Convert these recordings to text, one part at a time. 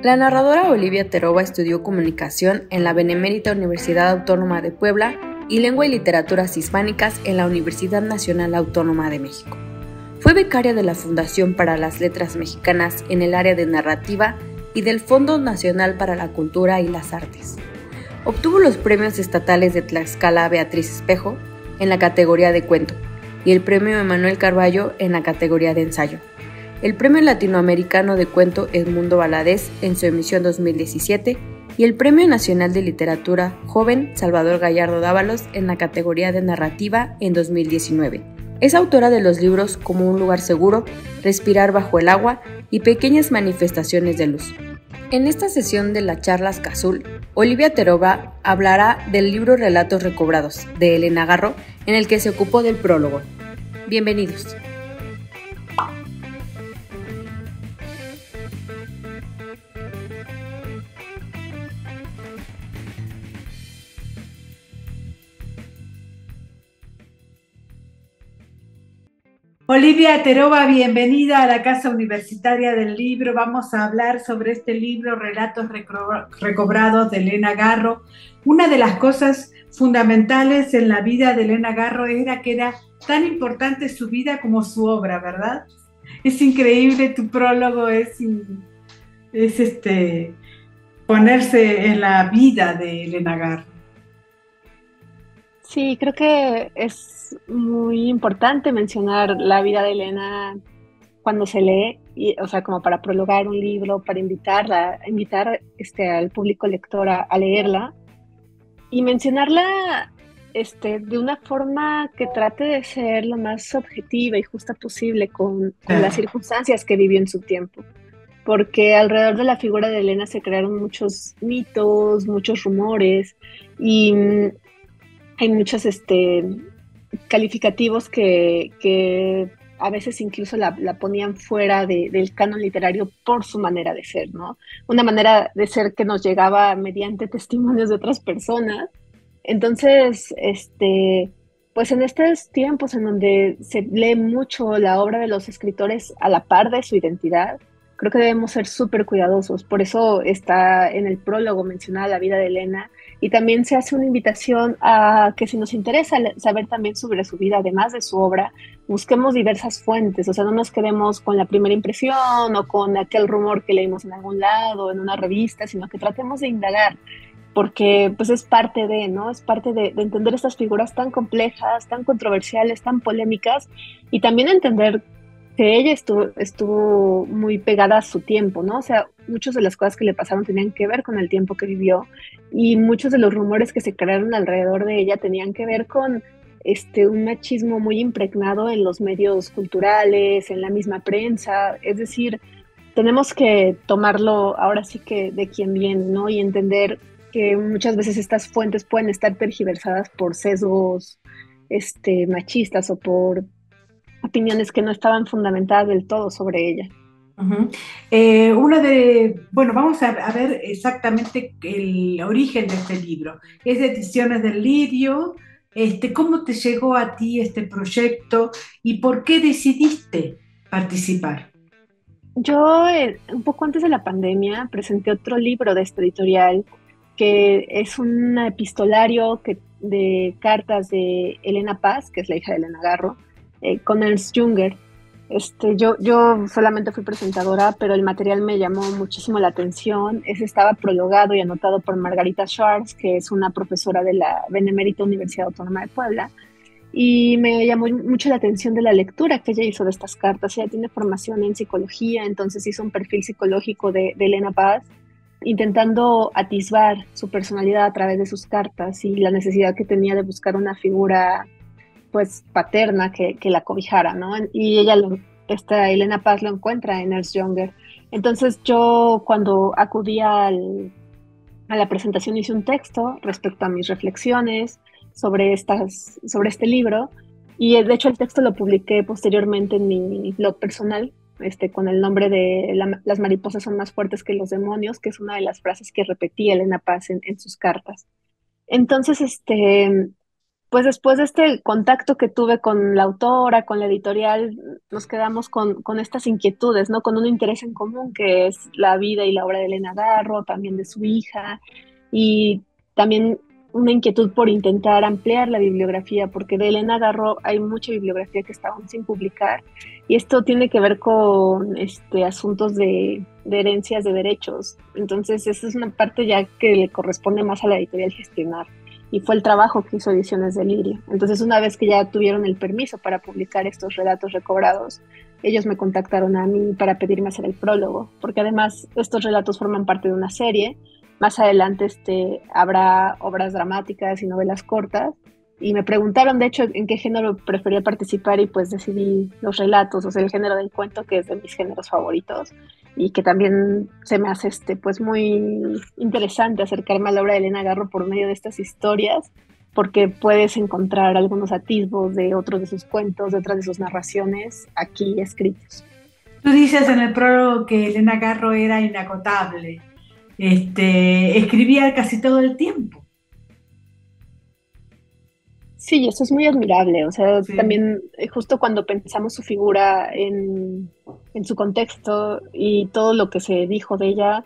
La narradora Olivia Terova estudió comunicación en la Benemérita Universidad Autónoma de Puebla y lengua y literaturas hispánicas en la Universidad Nacional Autónoma de México. Fue becaria de la Fundación para las Letras Mexicanas en el área de narrativa y del Fondo Nacional para la Cultura y las Artes. Obtuvo los premios estatales de Tlaxcala Beatriz Espejo en la categoría de cuento y el premio Emanuel Carballo en la categoría de ensayo. El premio latinoamericano de cuento Edmundo Valadez en su emisión 2017 y el premio nacional de literatura joven Salvador Gallardo Dávalos en la categoría de narrativa en 2019. Es autora de los libros Como un lugar seguro, Respirar bajo el agua y Pequeñas manifestaciones de luz. En esta sesión de la charla Azul, Olivia Terova hablará del libro Relatos recobrados, de Elena Garro, en el que se ocupó del prólogo. Bienvenidos. Olivia Terova, bienvenida a la Casa Universitaria del Libro. Vamos a hablar sobre este libro, Relatos Recobrados, de Elena Garro. Una de las cosas fundamentales en la vida de Elena Garro era que era tan importante su vida como su obra, ¿verdad? Es increíble, tu prólogo es ponerse en la vida de Elena Garro. Sí, creo que es muy importante mencionar la vida de Elena cuando se lee, o sea, como para prologar un libro, para invitar al público lector a leerla y mencionarla de una forma que trate de ser lo más objetiva y justa posible con las circunstancias que vivió en su tiempo. Porque alrededor de la figura de Elena se crearon muchos mitos, muchos rumores y hay muchos calificativos que a veces incluso la ponían fuera del canon literario por su manera de ser, ¿no? Una manera de ser que nos llegaba mediante testimonios de otras personas. Entonces, pues en estos tiempos en donde se lee mucho la obra de los escritores a la par de su identidad, creo que debemos ser súper cuidadosos. Por eso está en el prólogo mencionada la vida de Elena, y también se hace una invitación a que si nos interesa saber también sobre su vida, además de su obra, busquemos diversas fuentes. O sea, no nos quedemos con la primera impresión o con aquel rumor que leímos en algún lado, en una revista, sino que tratemos de indagar, porque pues es parte de, ¿no? Es parte de entender estas figuras tan complejas, tan controversiales, tan polémicas, y también entender que ella estuvo muy pegada a su tiempo, ¿no? O sea, muchas de las cosas que le pasaron tenían que ver con el tiempo que vivió, y muchos de los rumores que se crearon alrededor de ella tenían que ver con un machismo muy impregnado en los medios culturales, en la misma prensa. Es decir, tenemos que tomarlo ahora sí que de quien viene, ¿no? Y entender que muchas veces estas fuentes pueden estar tergiversadas por sesgos machistas o por opiniones que no estaban fundamentadas del todo sobre ella. Bueno, vamos a ver exactamente el origen de este libro. Es de Ediciones del Lirio. ¿Cómo te llegó a ti este proyecto y por qué decidiste participar? Yo, un poco antes de la pandemia, presenté otro libro de esta editorial, que es un epistolario de cartas de Elena Paz, que es la hija de Elena Garro, con Ernst Junger. Yo solamente fui presentadora, pero el material me llamó muchísimo la atención. Ese estaba prologado y anotado por Margarita Schwartz, que es una profesora de la Benemérita Universidad Autónoma de Puebla, y me llamó mucho la atención de la lectura que ella hizo de estas cartas. Ella tiene formación en psicología, entonces hizo un perfil psicológico de Elena Paz, intentando atisbar su personalidad a través de sus cartas y la necesidad que tenía de buscar una figura pues paterna que la cobijara, ¿no? Y esta Elena Paz lo encuentra en Ernst Junger. Entonces yo, cuando acudí a la presentación, hice un texto respecto a mis reflexiones sobre este libro, y de hecho el texto lo publiqué posteriormente en mi blog personal, con el nombre de Las mariposas son más fuertes que los demonios, que es una de las frases que repetía Elena Paz en sus cartas. Entonces, pues después de este contacto que tuve con la autora, con la editorial, nos quedamos con estas inquietudes, ¿no? Con un interés en común que es la vida y la obra de Elena Garro, también de su hija, y también una inquietud por intentar ampliar la bibliografía, porque de Elena Garro hay mucha bibliografía que está aún sin publicar, y esto tiene que ver con asuntos de herencias de derechos. Entonces, esa es una parte ya que le corresponde más a la editorial gestionar y fue el trabajo que hizo Ediciones de Lirio. Entonces, una vez que ya tuvieron el permiso para publicar estos relatos recobrados, ellos me contactaron a mí para pedirme hacer el prólogo, porque además estos relatos forman parte de una serie. Más adelante habrá obras dramáticas y novelas cortas, y me preguntaron, de hecho, en qué género prefería participar, y pues decidí los relatos, o sea, el género del cuento, que es de mis géneros favoritos, y que también se me hace pues muy interesante acercarme a la obra de Elena Garro por medio de estas historias, porque puedes encontrar algunos atisbos de otros de sus cuentos, de otras de sus narraciones aquí escritos. Tú dices en el prólogo que Elena Garro era inagotable, escribía casi todo el tiempo. Sí, eso es muy admirable, o sea, Sí. también justo cuando pensamos su figura en su contexto y todo lo que se dijo de ella,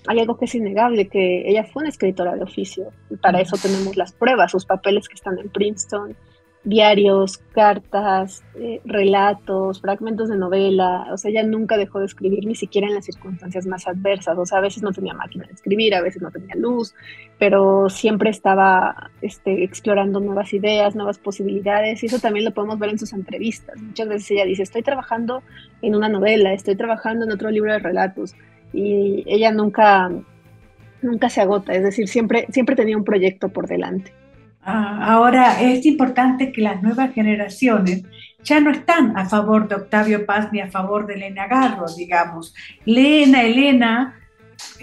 hay algo que es innegable, que ella fue una escritora de oficio, y para eso tenemos las pruebas, sus papeles que están en Princeton, diarios, cartas, relatos, fragmentos de novela. O sea, ella nunca dejó de escribir, ni siquiera en las circunstancias más adversas. O sea, a veces no tenía máquina de escribir, a veces no tenía luz, pero siempre estaba explorando nuevas ideas, nuevas posibilidades, y eso también lo podemos ver en sus entrevistas. Muchas veces ella dice, estoy trabajando en una novela, estoy trabajando en otro libro de relatos, y ella nunca se agota, es decir, siempre tenía un proyecto por delante. Ahora, es importante que las nuevas generaciones ya no están a favor de Octavio Paz ni a favor de Elena Garro, digamos. Leen a Elena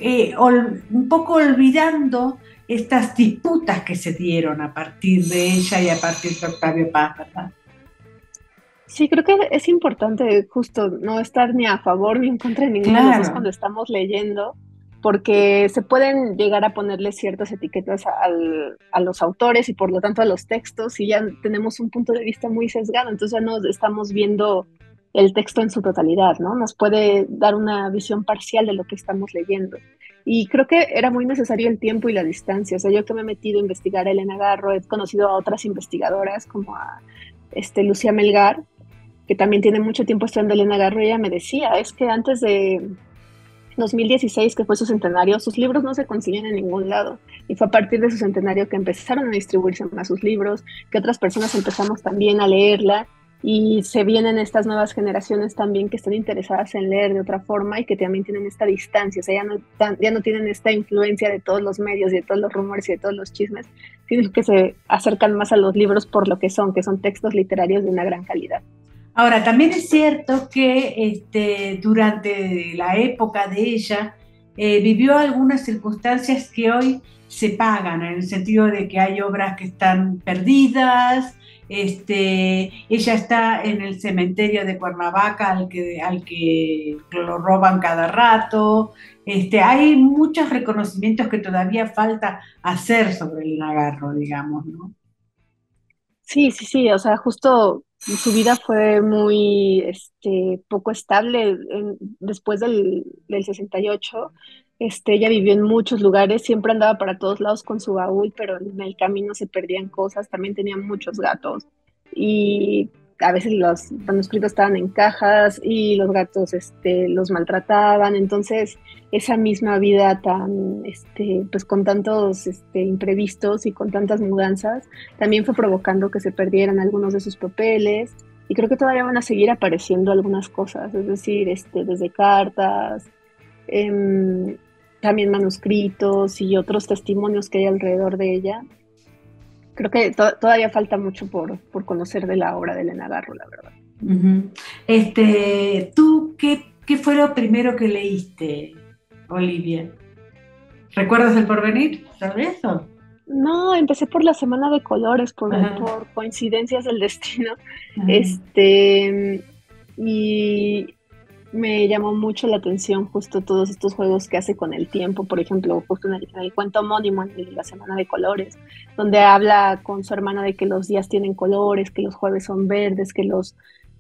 un poco olvidando estas disputas que se dieron a partir de ella y a partir de Octavio Paz, ¿verdad? Sí, creo que es importante justo no estar ni a favor ni en contra de ninguno de los dos cuando estamos leyendo, porque se pueden llegar a ponerle ciertas etiquetas a los autores y por lo tanto a los textos, y ya tenemos un punto de vista muy sesgado, entonces ya no estamos viendo el texto en su totalidad, ¿no? Nos puede dar una visión parcial de lo que estamos leyendo. Y creo que era muy necesario el tiempo y la distancia. O sea, yo que me he metido a investigar a Elena Garro, he conocido a otras investigadoras como a Lucía Melgar, que también tiene mucho tiempo estudiando Elena Garro, y ella me decía, es que antes de 2016, que fue su centenario, sus libros no se consiguen en ningún lado, y fue a partir de su centenario que empezaron a distribuirse más sus libros, que otras personas empezamos también a leerla, y se vienen estas nuevas generaciones también que están interesadas en leer de otra forma y que también tienen esta distancia. O sea, ya no tienen esta influencia de todos los medios y de todos los rumores y de todos los chismes, sino que se acercan más a los libros por lo que son textos literarios de una gran calidad. Ahora, también es cierto que durante la época de ella vivió algunas circunstancias que hoy se pagan, en el sentido de que hay obras que están perdidas. Ella está en el cementerio de Cuernavaca al que lo roban cada rato. Hay muchos reconocimientos que todavía falta hacer sobre Elena Garro, digamos, ¿no? Sí, o sea, justo su vida fue muy poco estable después del 68. Ella vivió en muchos lugares, siempre andaba para todos lados con su baúl, pero en el camino se perdían cosas, también tenía muchos gatos, y a veces los manuscritos estaban en cajas y los gatos los maltrataban. Entonces esa misma vida tan pues con tantos imprevistos y con tantas mudanzas también fue provocando que se perdieran algunos de sus papeles, y creo que todavía van a seguir apareciendo algunas cosas, es decir, desde cartas, también manuscritos y otros testimonios que hay alrededor de ella. Creo que todavía falta mucho por conocer de la obra de Elena Garro, la verdad. Uh-huh. ¿Tú qué fue lo primero que leíste, Olivia? ¿Recuerdas El Porvenir? ¿Sabes eso? No, empecé por La Semana de Colores, por coincidencias del destino. Uh-huh. Y me llamó mucho la atención justo todos estos juegos que hace con el tiempo, por ejemplo, justo en el cuento homónimo, en la Semana de Colores, donde habla con su hermana de que los días tienen colores, que los jueves son verdes, que los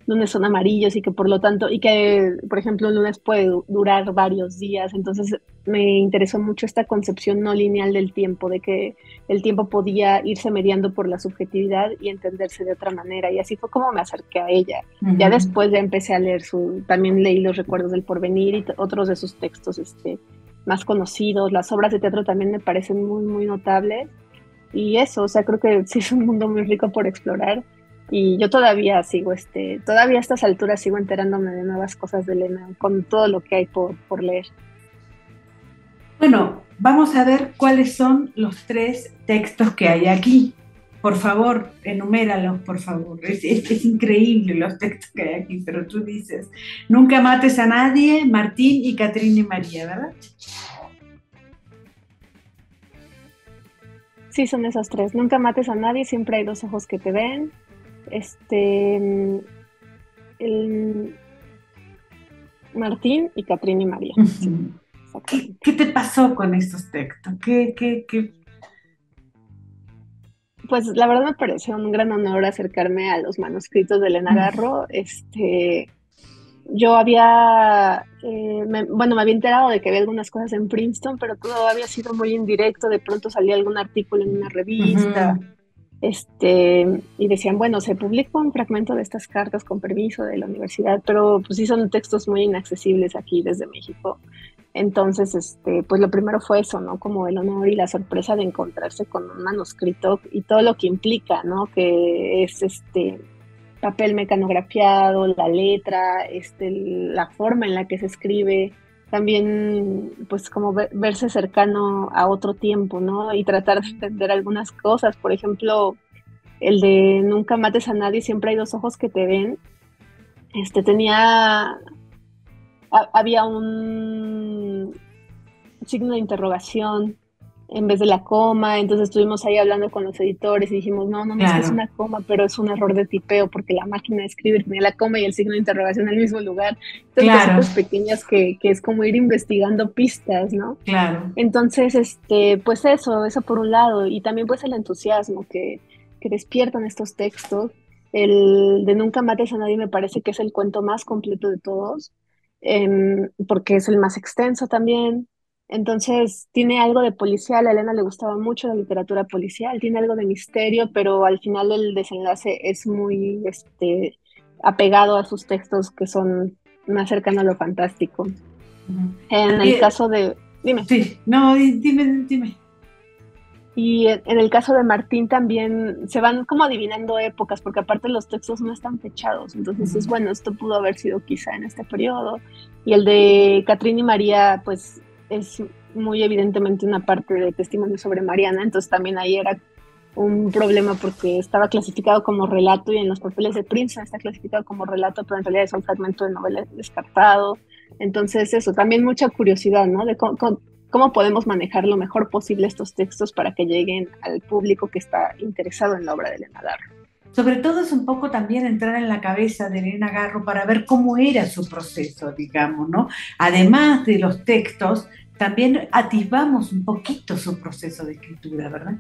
lunes son amarillos y que por lo tanto, y que por ejemplo un lunes puede durar varios días. Entonces me interesó mucho esta concepción no lineal del tiempo, de que el tiempo podía irse mediando por la subjetividad y entenderse de otra manera, y así fue como me acerqué a ella. Ya después ya empecé a leer también leí Los recuerdos del porvenir y otros de sus textos más conocidos. Las obras de teatro también me parecen muy, muy notables, y eso, o sea, creo que sí es un mundo muy rico por explorar. Y yo todavía todavía a estas alturas sigo enterándome de nuevas cosas de Elena, con todo lo que hay por leer. Bueno, vamos a ver cuáles son los 3 textos que hay aquí. Por favor, enuméralos, por favor. Es increíble los textos que hay aquí, pero tú dices, nunca mates a nadie, Martín y Catrina y María, ¿verdad? Sí, son esos 3. Nunca mates a nadie, siempre hay 2 ojos que te ven. El Martín y Catrina y María. Sí, ¿Qué te pasó con estos textos? ¿Qué? Pues la verdad me pareció un gran honor acercarme a los manuscritos de Elena Garro. Yo había, me había enterado de que había algunas cosas en Princeton, pero todo había sido muy indirecto. De pronto salía algún artículo en una revista. Y decían, bueno, se publicó un fragmento de estas cartas con permiso de la universidad, pero pues sí son textos muy inaccesibles aquí desde México. Entonces, pues lo primero fue eso, ¿no? Como el honor y la sorpresa de encontrarse con un manuscrito y todo lo que implica, ¿no? Que es papel mecanografiado, la letra, la forma en la que se escribe, también pues como verse cercano a otro tiempo, ¿no? Y tratar de entender algunas cosas. Por ejemplo, el de nunca mates a nadie, siempre hay 2 ojos que te ven. Había un signo de interrogación en vez de la coma, entonces estuvimos ahí hablando con los editores y dijimos, no, es que es una coma, pero es un error de tipeo porque la máquina de escribir tenía la coma y el signo de interrogación en el mismo lugar. Entonces, cositas pequeñas que es como ir investigando pistas, ¿no? Claro. Entonces, pues eso por un lado, y también pues el entusiasmo que despiertan estos textos. El de Nunca mates a nadie me parece que es el cuento más completo de todos, porque es el más extenso también. Entonces tiene algo de policial, a Elena le gustaba mucho la literatura policial, tiene algo de misterio, pero al final el desenlace es muy apegado a sus textos que son más cercanos a lo fantástico. En el caso de... Dime. Sí, no, dime. Y en el caso de Martín también se van como adivinando épocas, porque aparte los textos no están fechados, entonces es bueno, esto pudo haber sido quizá en este periodo. Y el de Catrina y María, pues es muy evidentemente una parte de testimonio sobre Mariana, entonces también ahí era un problema porque estaba clasificado como relato y en los papeles de Princeton está clasificado como relato, pero en realidad es un fragmento de novela descartado. Entonces eso, también mucha curiosidad, ¿no? De cómo podemos manejar lo mejor posible estos textos para que lleguen al público que está interesado en la obra de Elena Garro. Sobre todo es un poco también entrar en la cabeza de Elena Garro para ver cómo era su proceso, digamos, ¿no? Además de los textos, también atisbamos un poquito su proceso de escritura, ¿verdad?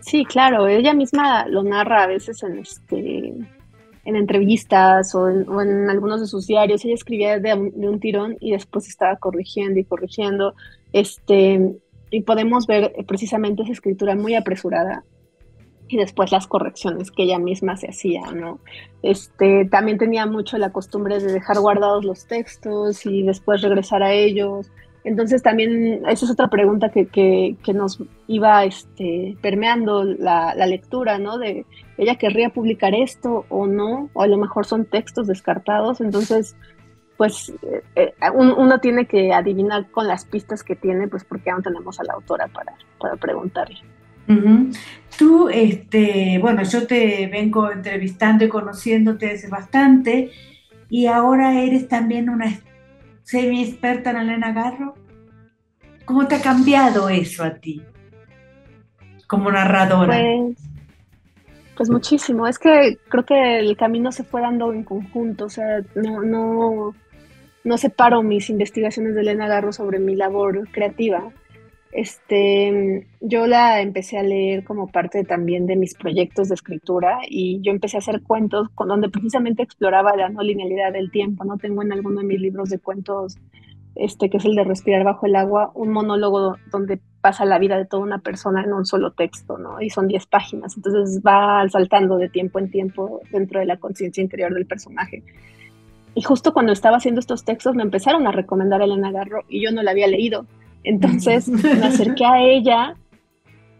Sí, claro, ella misma lo narra a veces en entrevistas o en algunos de sus diarios. Ella escribía de un tirón y después estaba corrigiendo y corrigiendo. Y podemos ver precisamente esa escritura muy apresurada y después las correcciones que ella misma se hacía, ¿no? También tenía mucho la costumbre de dejar guardados los textos y después regresar a ellos. Entonces también esa es otra pregunta que nos iba permeando la lectura, ¿no? De ella querría publicar esto o no, o a lo mejor son textos descartados. Entonces, pues uno tiene que adivinar con las pistas que tiene, pues porque aún tenemos a la autora para preguntarle. Uh-huh. Tú, bueno, yo te vengo entrevistando y conociéndote hace bastante y ahora eres también una semi-experta en Elena Garro. ¿Cómo te ha cambiado eso a ti como narradora? Pues muchísimo. Es que creo que el camino se fue dando en conjunto. O sea, no no separo mis investigaciones de Elena Garro sobre mi labor creativa. Yo la empecé a leer como parte también de mis proyectos de escritura y yo empecé a hacer cuentos con donde precisamente exploraba la no linealidad del tiempo, ¿no? Tengo en alguno de mis libros de cuentos, que es el de Respirar bajo el agua, un monólogo donde pasa la vida de toda una persona en un solo texto, ¿no? Y son 10 páginas, entonces va saltando de tiempo en tiempo dentro de la conciencia interior del personaje. Y justo cuando estaba haciendo estos textos me empezaron a recomendar a Elena Garro y yo no la había leído. Entonces me acerqué a ella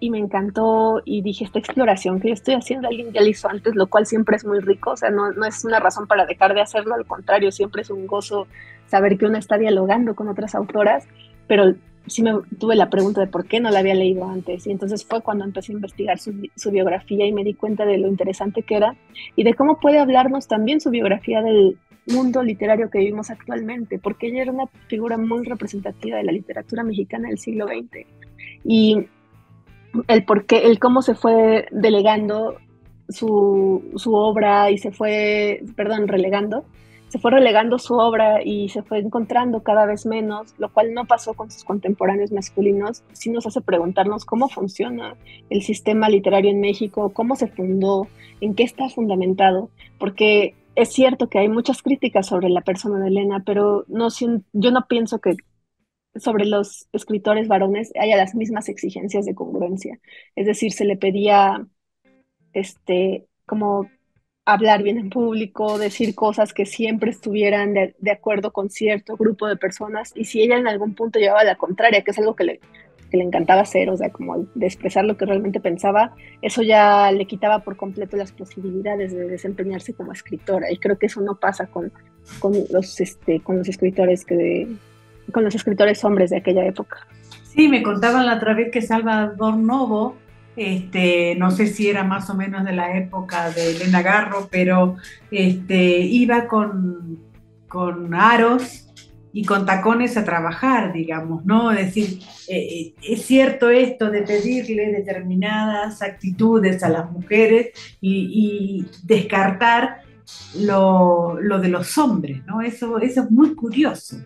y me encantó y dije, esta exploración que yo estoy haciendo, alguien ya la hizo antes, lo cual siempre es muy rico, o sea, no es una razón para dejar de hacerlo, al contrario, siempre es un gozo saber que uno está dialogando con otras autoras, pero sí me tuve la pregunta de por qué no la había leído antes, y entonces fue cuando empecé a investigar su biografía y me di cuenta de lo interesante que era y de cómo puede hablarnos también su biografía del mundo literario que vivimos actualmente, porque ella era una figura muy representativa de la literatura mexicana del siglo XX. Y el por qué, el cómo se fue delegando su obra y se fue relegando su obra y se fue encontrando cada vez menos, lo cual no pasó con sus contemporáneos masculinos, sí nos hace preguntarnos cómo funciona el sistema literario en México, cómo se fundó, en qué está fundamentado, porque es cierto que hay muchas críticas sobre la persona de Elena, pero yo no pienso que sobre los escritores varones haya las mismas exigencias de congruencia. Es decir, se le pedía como hablar bien en público, decir cosas que siempre estuvieran de acuerdo con cierto grupo de personas, y si ella en algún punto llevaba la contraria, que es algo que le encantaba hacer, o sea, como de expresar lo que realmente pensaba, eso ya le quitaba por completo las posibilidades de desempeñarse como escritora, y creo que eso no pasa con los escritores con los escritores hombres de aquella época. Sí, me contaban la otra vez que Salvador Novo, no sé si era más o menos de la época de Elena Garro, pero iba con aros y con tacones a trabajar, digamos, ¿no? Es decir, es cierto esto de pedirle determinadas actitudes a las mujeres y descartar lo de los hombres, ¿no? Eso es muy curioso.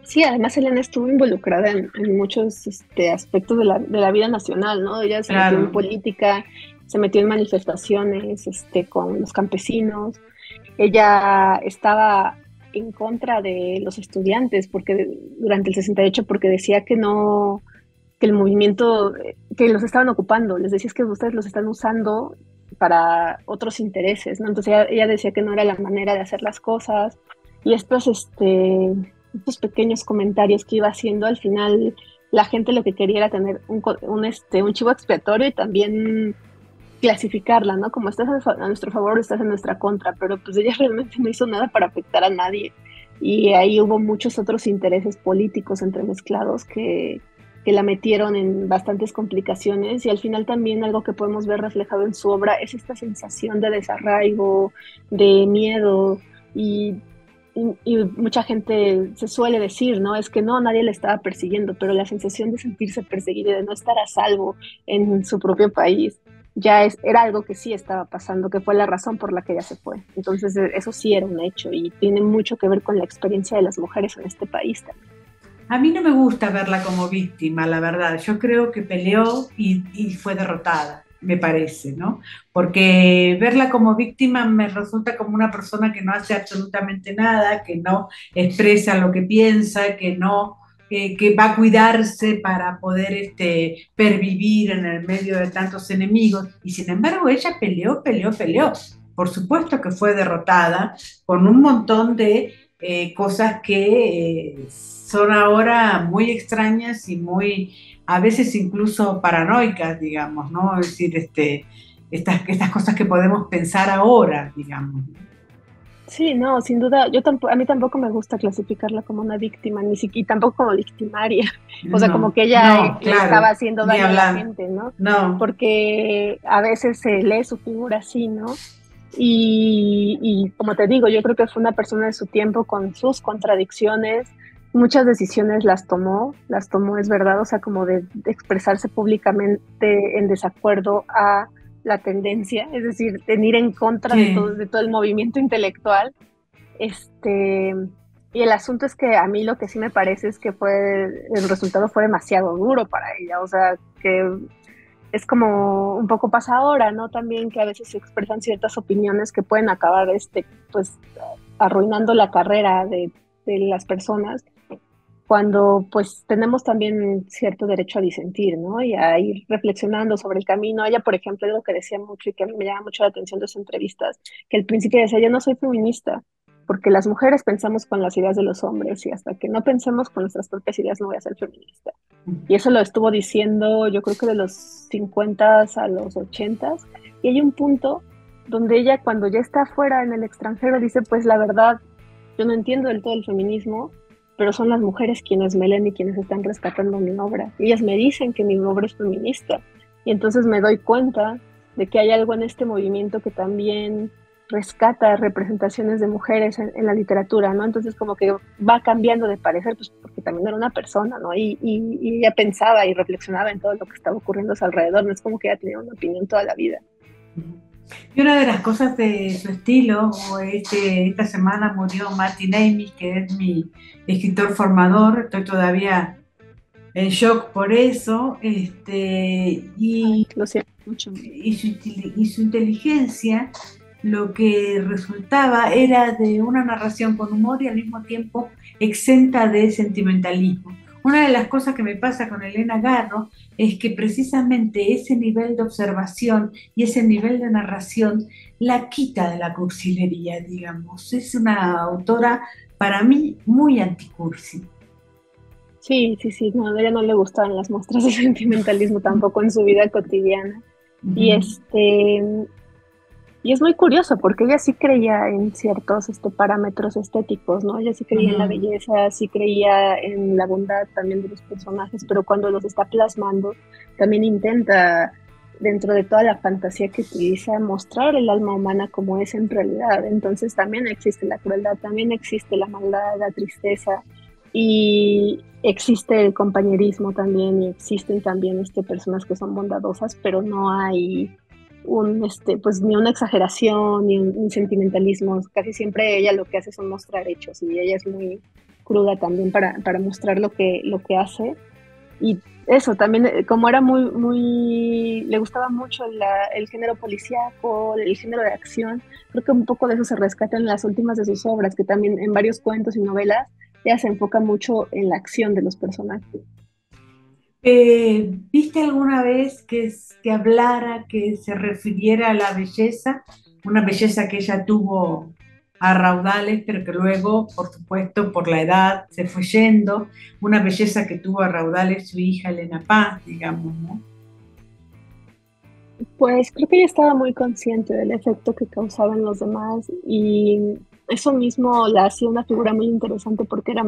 Sí, además Elena estuvo involucrada en muchos aspectos de la vida nacional, ¿no? Ella se metió en política, se metió en manifestaciones con los campesinos. Ella estaba en contra de los estudiantes porque durante el 68 porque decía que no, que el movimiento, que los estaban ocupando, les decía es que ustedes los están usando para otros intereses, ¿no? Entonces ella decía que no era la manera de hacer las cosas y estos pequeños comentarios que iba haciendo, al final la gente lo que quería era tener un chivo expiatorio y también clasificarla, ¿no? Como estás a nuestro favor o estás en nuestra contra, pero pues ella realmente no hizo nada para afectar a nadie. Y ahí hubo muchos otros intereses políticos entremezclados que la metieron en bastantes complicaciones y al final también algo que podemos ver reflejado en su obra es esta sensación de desarraigo, de miedo y mucha gente se suele decir, ¿no? Es que no, nadie le estaba persiguiendo, pero la sensación de sentirse perseguido y de no estar a salvo en su propio país era algo que sí estaba pasando, que fue la razón por la que ella se fue. Entonces eso sí era un hecho y tiene mucho que ver con la experiencia de las mujeres en este país también. A mí no me gusta verla como víctima, la verdad. Yo creo que peleó y fue derrotada, me parece, ¿no? Porque verla como víctima me resulta como una persona que no hace absolutamente nada, que no expresa lo que piensa, que va a cuidarse para poder pervivir en el medio de tantos enemigos. Y sin embargo, ella peleó. Por supuesto que fue derrotada con un montón de cosas que son ahora muy extrañas y muy, a veces incluso paranoicas, digamos, ¿no? Es decir, estas cosas que podemos pensar ahora, digamos. Sí, no, sin duda, a mí tampoco me gusta clasificarla como una víctima, ni siquiera tampoco como victimaria, o sea, como que ella le estaba haciendo daño a la gente, ¿no? No. Porque a veces se lee su figura así, ¿no? Y como te digo, yo creo que fue una persona de su tiempo con sus contradicciones, muchas decisiones las tomó, es verdad, o sea, como de expresarse públicamente en desacuerdo a la tendencia, es decir, de ir en contra de todo el movimiento intelectual, Y el asunto es que a mí lo que sí me parece es que el resultado fue demasiado duro para ella, o sea, que es como un poco pasa ahora, ¿no? También que a veces se expresan ciertas opiniones que pueden acabar, pues, arruinando la carrera de las personas, cuando pues tenemos también cierto derecho a disentir, ¿no? Y a ir reflexionando sobre el camino. Ella, por ejemplo, es lo que decía mucho y que a mí me llama mucho la atención de sus entrevistas, que al principio decía, yo no soy feminista, porque las mujeres pensamos con las ideas de los hombres y hasta que no pensemos con nuestras propias ideas no voy a ser feminista. Y eso lo estuvo diciendo yo creo que de los 50 a los 80. Y hay un punto donde ella cuando ya está afuera en el extranjero dice, pues la verdad, yo no entiendo del todo el feminismo, pero son las mujeres quienes me leen y quienes están rescatando mi obra. Ellas me dicen que mi obra es feminista y entonces me doy cuenta de que hay algo en este movimiento que también rescata representaciones de mujeres en la literatura, ¿no? Entonces como que va cambiando de parecer, pues porque también era una persona, ¿no? Y ella pensaba y reflexionaba en todo lo que estaba ocurriendo a su alrededor, no es como que ella tenía una opinión toda la vida. Y una de las cosas de su estilo, esta semana murió Martin Amis, que es mi escritor formador, estoy todavía en shock por eso, Ay, lo siento mucho. y su inteligencia, lo que resultaba era de una narración con humor y al mismo tiempo exenta de sentimentalismo. Una de las cosas que me pasa con Elena Garro es que precisamente ese nivel de observación y ese nivel de narración la quita de la cursilería, digamos. Es una autora para mí muy anticursi. Sí, sí, sí, no, a ella no le gustaban las muestras de sentimentalismo tampoco en su vida cotidiana. Y y es muy curioso porque ella sí creía en ciertos parámetros estéticos, ¿no? Ella sí creía en la belleza, sí creía en la bondad también de los personajes, pero cuando los está plasmando, también intenta, dentro de toda la fantasía que utiliza, mostrar el alma humana como es en realidad. Entonces también existe la crueldad, también existe la maldad, la tristeza, y existe el compañerismo también, y existen también personas que son bondadosas, pero no hay pues ni una exageración, ni un sentimentalismo. Casi siempre ella lo que hace son mostrar hechos y ella es muy cruda también para mostrar lo que hace. Y eso también, como era le gustaba mucho el género policíaco, el género de acción, creo que un poco de eso se rescata en las últimas de sus obras, que también en varios cuentos y novelas ella se enfoca mucho en la acción de los personajes. ¿Viste alguna vez que hablara, que se refiriera a la belleza? Una belleza que ella tuvo a raudales, pero que luego, por supuesto, por la edad se fue yendo. Una belleza que tuvo a raudales su hija Elena Paz, digamos, ¿no? Pues creo que ella estaba muy consciente del efecto que causaba en los demás y eso mismo la hacía una figura muy interesante porque era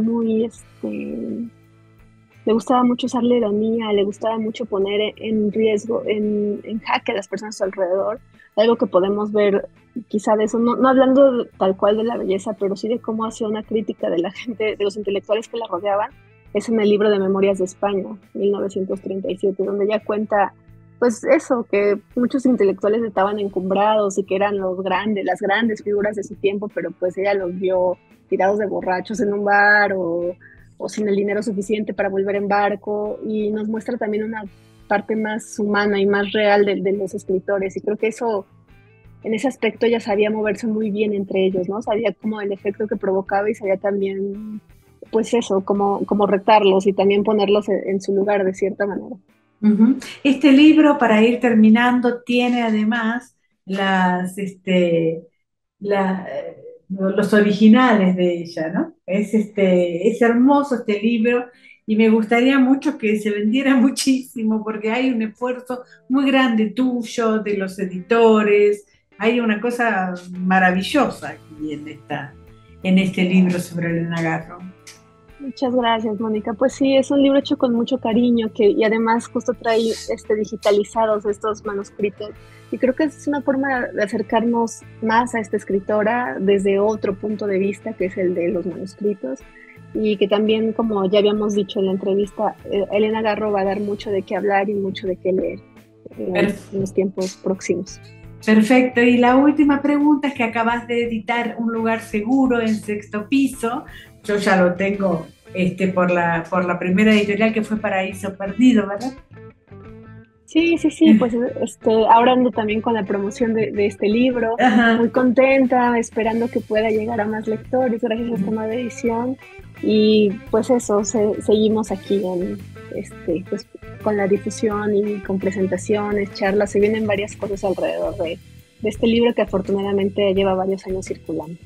le gustaba mucho usar la ironía, le gustaba mucho poner en riesgo, en jaque a las personas a su alrededor, algo que podemos ver quizá de eso, no hablando tal cual de la belleza, pero sí de cómo hacía una crítica de la gente, de los intelectuales que la rodeaban, es en el libro de Memorias de España, 1937, donde ella cuenta, pues eso, que muchos intelectuales estaban encumbrados y que eran las grandes figuras de su tiempo, pero pues ella los vio tirados de borrachos en un bar o sin el dinero suficiente para volver en barco, y nos muestra también una parte más humana y más real de los escritores, y creo que eso, en ese aspecto ella sabía moverse muy bien entre ellos, ¿no? Sabía como el efecto que provocaba y sabía también, pues eso, como retarlos y también ponerlos en su lugar de cierta manera. Este libro, para ir terminando, tiene además la- los originales de ella, ¿no? Es hermoso este libro y me gustaría mucho que se vendiera muchísimo porque hay un esfuerzo muy grande tuyo, de los editores, hay una cosa maravillosa aquí en este libro sobre Elena Garro. Muchas gracias, Mónica. Pues sí, es un libro hecho con mucho cariño y además justo trae digitalizados estos manuscritos. Y creo que es una forma de acercarnos más a esta escritora desde otro punto de vista, que es el de los manuscritos. Y que también, como ya habíamos dicho en la entrevista, Elena Garro va a dar mucho de qué hablar y mucho de qué leer en los tiempos próximos. Perfecto. Y la última pregunta es que acabas de editar Un lugar seguro en Sexto Piso. Yo ya lo tengo por la primera editorial que fue Paraíso Perdido, ¿verdad? Sí, sí, sí, pues ahora ando también con la promoción de este libro, Ajá. muy contenta, esperando que pueda llegar a más lectores gracias a esta nueva edición. Y pues eso, seguimos aquí pues, con la difusión y con presentaciones, charlas, se vienen varias cosas alrededor de este libro que afortunadamente lleva varios años circulando.